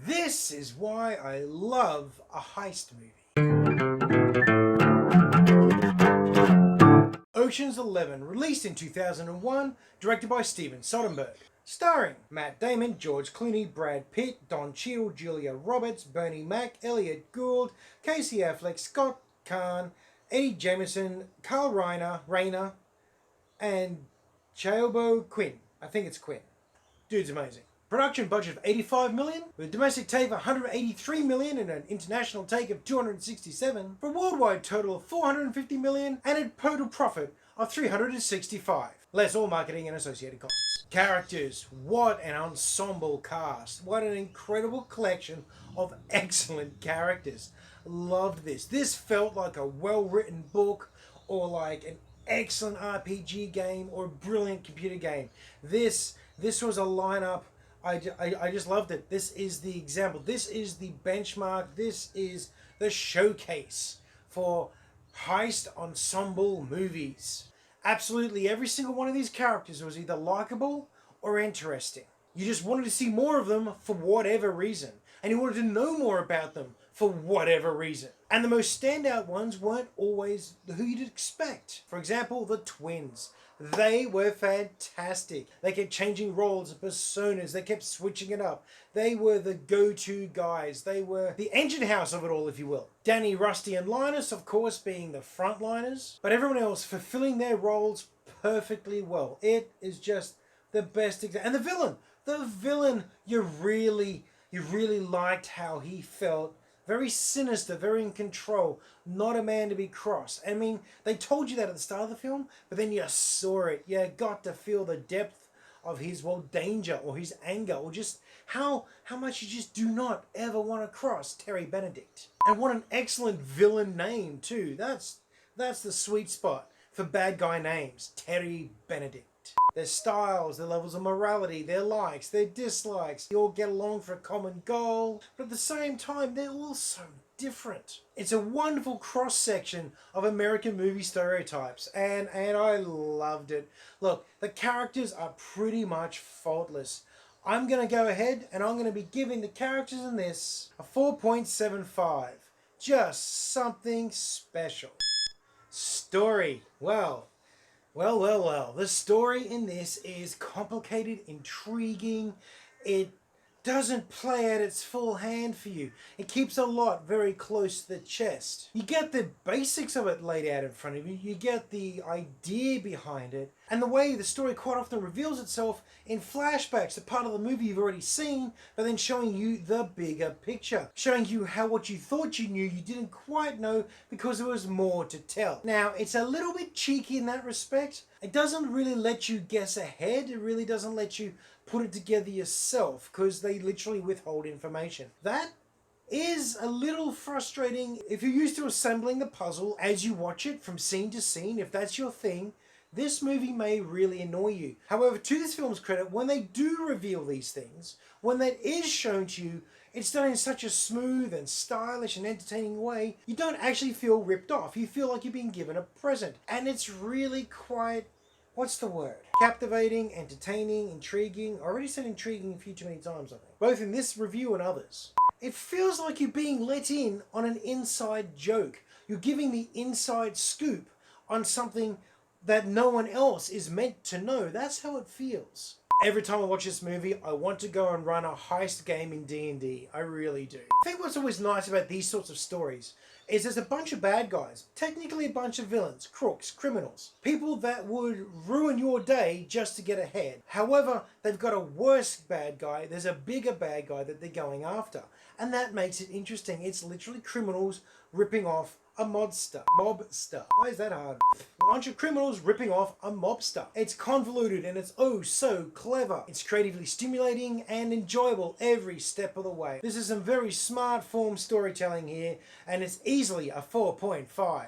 This is why I love a heist movie. Ocean's 11, released in 2001, directed by Steven Soderbergh. Starring Matt Damon, George Clooney, Brad Pitt, Don Cheadle, Julia Roberts, Bernie Mac, Elliot Gould, Casey Affleck, Scott Caan, Eddie Jemison, Carl Rayner, and Chaobo Quinn. I think it's Quinn. Dude's amazing. Production budget of 85 million, with a domestic take of 183 million and an international take of 267, for a worldwide total of 450 million and a total profit of 365, less all marketing and associated costs. Characters, what an ensemble cast. What an incredible collection of excellent characters. Loved this. This felt like a well-written book or like an excellent RPG game or a brilliant computer game. This was a lineup. I just loved it. This is the example. This is the benchmark. This is the showcase for heist ensemble movies. Absolutely every single one of these characters was either likable or interesting. You just wanted to see more of them for whatever reason. And you wanted to know more about them for whatever reason. And the most standout ones weren't always who you'd expect. For example, the twins. They were fantastic. They kept changing roles and personas. They kept switching it up. They were the go-to guys. They were the engine house of it all, if you will. Danny, Rusty, and Linus, of course, being the frontliners. But everyone else fulfilling their roles perfectly well. It is just the best example. And the villain. The villain, you really liked how he felt. Very sinister, very in control, not a man to be crossed. I mean, they told you that at the start of the film, but then you saw it. You got to feel the depth of his, danger or his anger or just how much you just do not ever want to cross Terry Benedict. And what an excellent villain name too. That's the sweet spot for bad guy names. Terry Benedict. Their styles, their levels of morality, their likes, their dislikes. They all get along for a common goal, but at the same time, they're all so different. It's a wonderful cross-section of American movie stereotypes, and I loved it. Look, the characters are pretty much faultless. I'm going to go ahead and I'm going to be giving the characters in this a 4.75. Just something special. Story. Well. The story in this is complicated, intriguing. It doesn't play at its full hand for you. It keeps a lot very close to the chest. You get the basics of it laid out in front of you. You get the idea behind it. And the way the story quite often reveals itself in flashbacks, a part of the movie you've already seen, but then showing you the bigger picture. Showing you how what you thought you knew you didn't quite know because there was more to tell. Now, it's a little bit cheeky in that respect. It doesn't really let you guess ahead. It really doesn't let you put it together yourself because they literally withhold information. That is a little frustrating if you're used to assembling the puzzle as you watch it from scene to scene. If that's your thing, this movie may really annoy you. However, to this film's credit, when they do reveal these things, when that is shown to you, it's done in such a smooth and stylish and entertaining way, you don't actually feel ripped off. You feel like you're being given a present. And it's really quite, what's the word? Captivating, entertaining, intriguing. I already said intriguing a few too many times, I think. Both in this review and others. It feels like you're being let in on an inside joke. You're giving the inside scoop on something that no one else is meant to know. That's how it feels. Every time I watch this movie, I want to go and run a heist game in D&D. I really do. I think what's always nice about these sorts of stories is there's a bunch of bad guys, technically a bunch of villains, crooks, criminals, people that would ruin your day just to get ahead. However, they've got a worse bad guy, there's a bigger bad guy that they're going after. And that makes it interesting. It's literally criminals ripping off a mobster. Why is that hard? A bunch of criminals ripping off a mobster. It's convoluted and it's oh so clever. It's creatively stimulating and enjoyable every step of the way. This is some very smart form storytelling here, and it's easily a 4.5.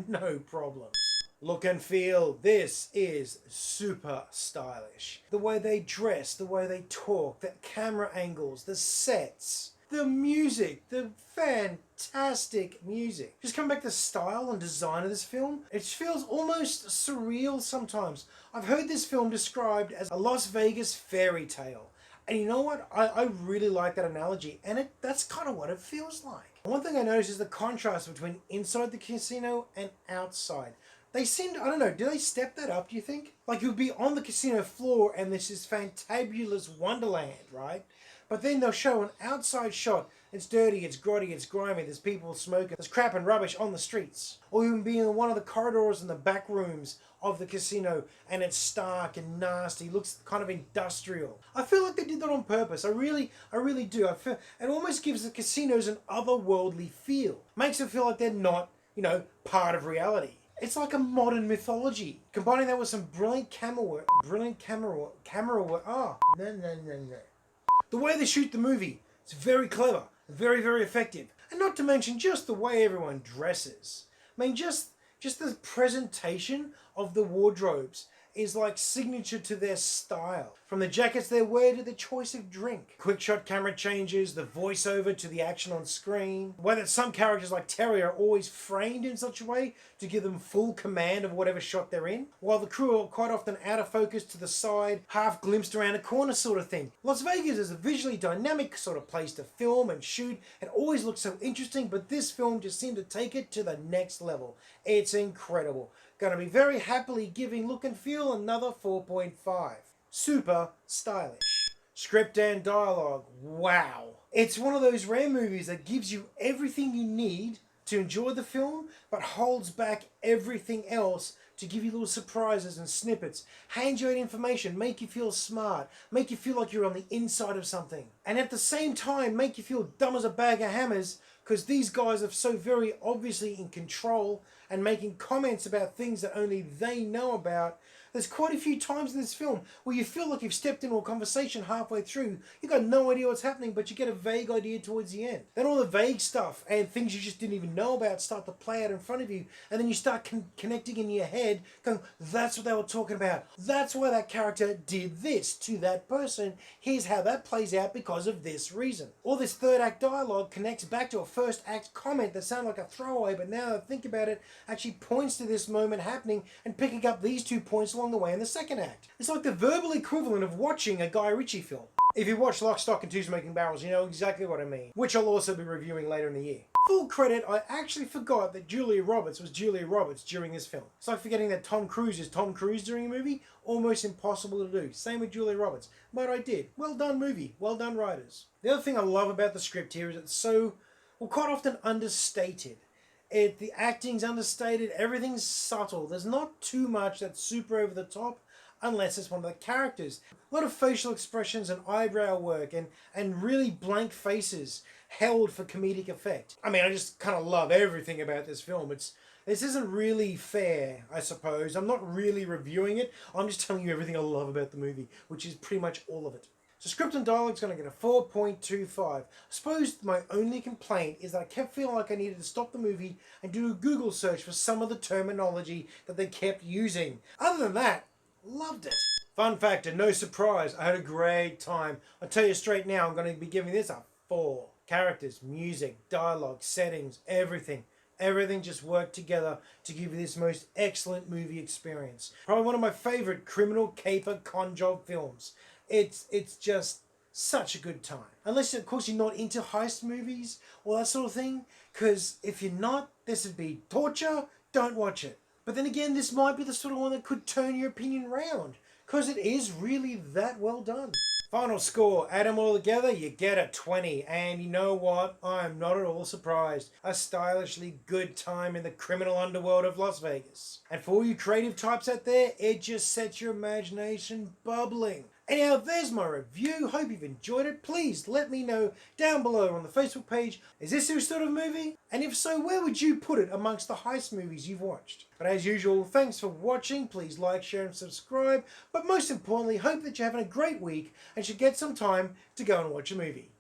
No problems. Look and feel, this is super stylish. The way they dress, the way they talk, the camera angles, the sets. The music, the fantastic music. Just come back to the style and design of this film. It feels almost surreal sometimes. I've heard this film described as a Las Vegas fairy tale. And you know what? I really like that analogy, and that's kind of what it feels like. One thing I noticed is the contrast between inside the casino and outside. They seem to, I don't know, do they step that up, do you think? Like you'd be on the casino floor and this is fantabulous wonderland, right? But then they'll show an outside shot. It's dirty, it's grotty, it's grimy, there's people smoking, there's crap and rubbish on the streets. Or even being in one of the corridors in the back rooms of the casino and it's stark and nasty, looks kind of industrial. I feel like they did that on purpose. I really do. I feel it almost gives the casinos an otherworldly feel. Makes it feel like they're not, part of reality. It's like a modern mythology. Combining that with some brilliant camera work. No. The way they shoot the movie, it's very clever, very, very effective. And not to mention just the way everyone dresses. I mean, just the presentation of the wardrobes is like signature to their style. From the jackets they wear to the choice of drink. Quick shot camera changes, the voiceover to the action on screen. Whether some characters like Terry are always framed in such a way to give them full command of whatever shot they're in, while the crew are quite often out of focus to the side, half glimpsed around a corner sort of thing. Las Vegas is a visually dynamic sort of place to film and shoot. It always looks so interesting, but this film just seemed to take it to the next level. It's incredible. Gonna be very happily giving look and feel another 4.5. Super stylish. Script and dialogue, wow. It's one of those rare movies that gives you everything you need to enjoy the film, but holds back everything else to give you little surprises and snippets, hand you out information, make you feel smart, make you feel like you're on the inside of something. And at the same time, make you feel dumb as a bag of hammers, because these guys are so very obviously in control and making comments about things that only they know about. There's quite a few times in this film where you feel like you've stepped into a conversation halfway through. You've got no idea what's happening, but you get a vague idea towards the end. Then all the vague stuff and things you just didn't even know about start to play out in front of you, and then you start connecting in your head, going, that's what they were talking about. That's why that character did this to that person. Here's how that plays out because of this reason. All this third act dialogue connects back to a first act comment that sounded like a throwaway, but now that I think about it, actually points to this moment happening and picking up these 2 points along the way in the second act. It's like the verbal equivalent of watching a Guy Ritchie film. If you watch Lock, Stock and Two Smoking Barrels, you know exactly what I mean, which I'll also be reviewing later in the year. Full credit, I actually forgot that Julia Roberts was Julia Roberts during this film. It's like forgetting that Tom Cruise is Tom Cruise during a movie. Almost impossible to do. Same with Julia Roberts. But I did. Well done movie. Well done writers. The other thing I love about the script here is it's so, quite often understated. The acting's understated, everything's subtle. There's not too much that's super over the top unless it's one of the characters. A lot of facial expressions and eyebrow work and really blank faces held for comedic effect. I mean, I just kind of love everything about this film. This isn't really fair, I suppose. I'm not really reviewing it. I'm just telling you everything I love about the movie, which is pretty much all of it. So script and dialogue's going to get a 4.25. I suppose my only complaint is that I kept feeling like I needed to stop the movie and do a Google search for some of the terminology that they kept using. Other than that, loved it. Fun factor, no surprise, I had a great time. I'll tell you straight now, I'm going to be giving this a 4. Characters, music, dialogue, settings, everything. Everything just worked together to give you this most excellent movie experience. Probably one of my favourite criminal caper con job films. It's just such a good time. Unless, of course, you're not into heist movies or that sort of thing. Because if you're not, this would be torture. Don't watch it. But then again, this might be the sort of one that could turn your opinion round. Because it is really that well done. Final score, add them all together, you get a 20. And you know what? I'm not at all surprised. A stylishly good time in the criminal underworld of Las Vegas. And for all you creative types out there, it just sets your imagination bubbling. Anyhow, there's my review. Hope you've enjoyed it. Please let me know down below on the Facebook page. Is this your sort of movie? And if so, where would you put it amongst the heist movies you've watched? But as usual, thanks for watching. Please like, share and subscribe. But most importantly, hope that you're having a great week and should get some time to go and watch a movie.